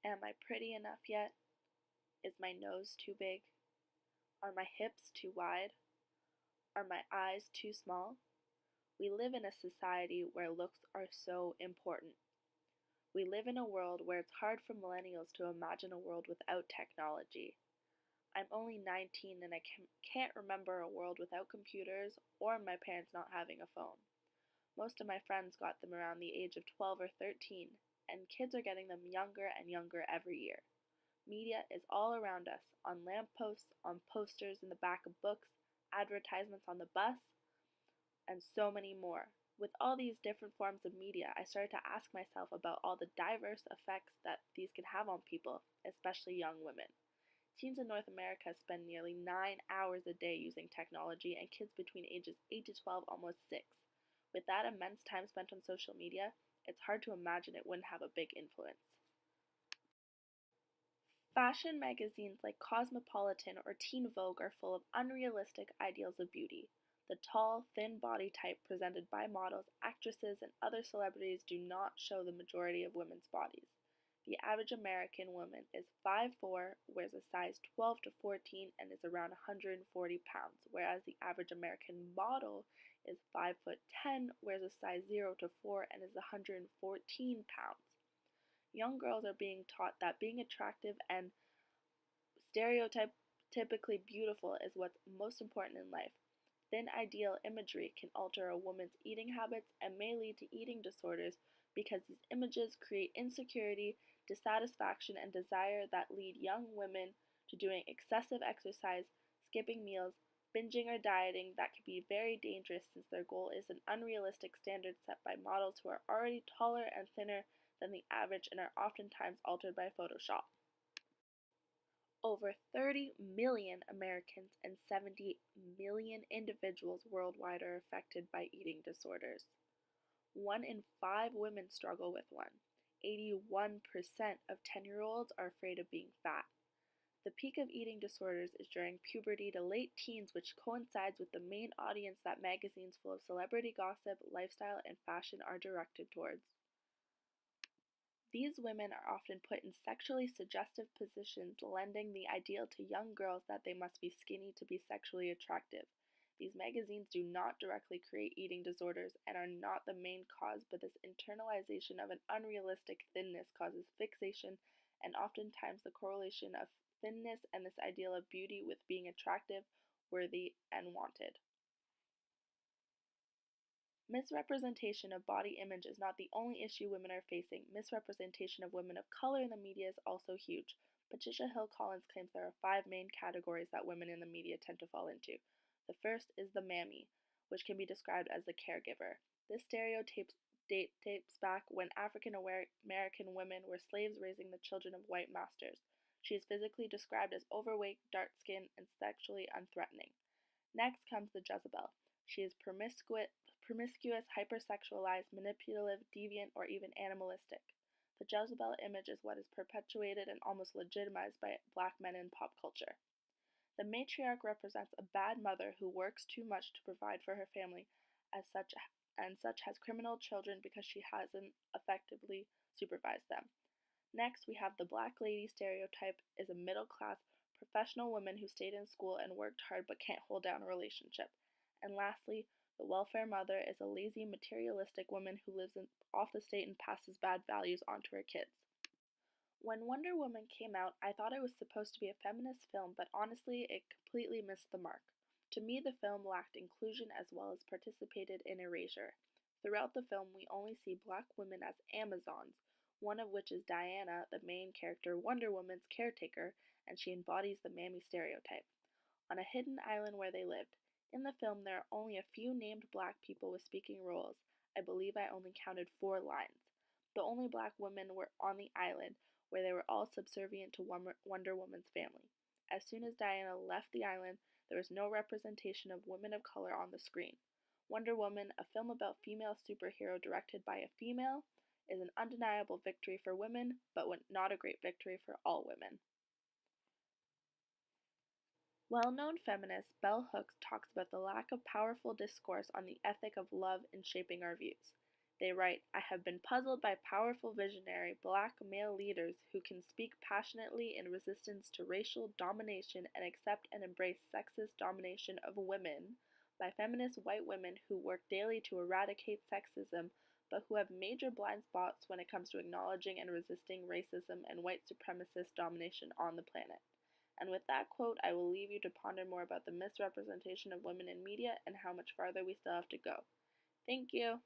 Am I pretty enough yet? Is my nose too big? Are my hips too wide? Are my eyes too small? We live in a society where looks are so important. We live in a world where it's hard for millennials to imagine a world without technology. I'm only 19 and I can't remember a world without computers or my parents not having a phone. Most of my friends got them around the age of 12 or 13, and kids are getting them younger and younger every year. Media is all around us, on lampposts, on posters in the back of books, advertisements on the bus, and so many more. With all these different forms of media, I started to ask myself about all the diverse effects that these can have on people, especially young women. Teens in North America spend nearly 9 hours a day using technology, and kids between ages 8 to 12 almost 6. With that immense time spent on social media, it's hard to imagine it wouldn't have a big influence. Fashion magazines like Cosmopolitan or Teen Vogue are full of unrealistic ideals of beauty. The tall, thin body type presented by models, actresses, and other celebrities do not show the majority of women's bodies. The average American woman is 5'4", wears a size 12 to 14, and is around 140 pounds, whereas the average American model is 5'10", wears a size 0 to 4, and is 114 pounds. Young girls are being taught that being attractive and stereotypically beautiful is what's most important in life. Thin ideal imagery can alter a woman's eating habits and may lead to eating disorders because these images create insecurity, dissatisfaction, and desire that lead young women to doing excessive exercise, skipping meals, binging or dieting that can be very dangerous since their goal is an unrealistic standard set by models who are already taller and thinner than the average and are oftentimes altered by Photoshop. Over 30 million Americans and 70 million individuals worldwide are affected by eating disorders. 1 in 5 women struggle with one. 81% of 10-year-olds are afraid of being fat. The peak of eating disorders is during puberty to late teens, which coincides with the main audience that magazines full of celebrity gossip, lifestyle, and fashion are directed towards. These women are often put in sexually suggestive positions, lending the ideal to young girls that they must be skinny to be sexually attractive. These magazines do not directly create eating disorders and are not the main cause, but this internalization of an unrealistic thinness causes fixation and oftentimes the correlation of thinness and this ideal of beauty with being attractive, worthy, and wanted. Misrepresentation of body image is not the only issue women are facing. Misrepresentation of women of color in the media is also huge. Patricia Hill Collins claims there are 5 main categories that women in the media tend to fall into. The first is the mammy, which can be described as the caregiver. This stereotype dates back when African American women were slaves raising the children of white masters. She is physically described as overweight, dark-skinned, and sexually unthreatening. Next comes the Jezebel. She is promiscuous, hypersexualized, manipulative, deviant, or even animalistic. The Jezebel image is what is perpetuated and almost legitimized by black men in pop culture. The matriarch represents a bad mother who works too much to provide for her family, and such has criminal children because she hasn't effectively supervised them. Next, we have the black lady stereotype is a middle-class, professional woman who stayed in school and worked hard but can't hold down a relationship. And lastly, the welfare mother is a lazy, materialistic woman who lives off the state and passes bad values on to her kids. When Wonder Woman came out, I thought it was supposed to be a feminist film, but honestly, it completely missed the mark. To me, the film lacked inclusion as well as participated in erasure. Throughout the film, we only see black women as Amazons, one of which is Diana, the main character, Wonder Woman's caretaker, and she embodies the mammy stereotype. On a hidden island where they lived. In the film, there are only a few named black people with speaking roles. I believe I only counted 4 lines. The only black women were on the island, where they were all subservient to Wonder Woman's family. As soon as Diana left the island, there was no representation of women of color on the screen. Wonder Woman, a film about female superhero directed by a female, is an undeniable victory for women, but not a great victory for all women. Well-known feminist Bell Hooks talks about the lack of powerful discourse on the ethic of love in shaping our views. They write, I have been puzzled by powerful visionary black male leaders who can speak passionately in resistance to racial domination and accept and embrace sexist domination of women, by feminist white women who work daily to eradicate sexism but who have major blind spots when it comes to acknowledging and resisting racism and white supremacist domination on the planet. And with that quote, I will leave you to ponder more about the misrepresentation of women in media and how much farther we still have to go. Thank you.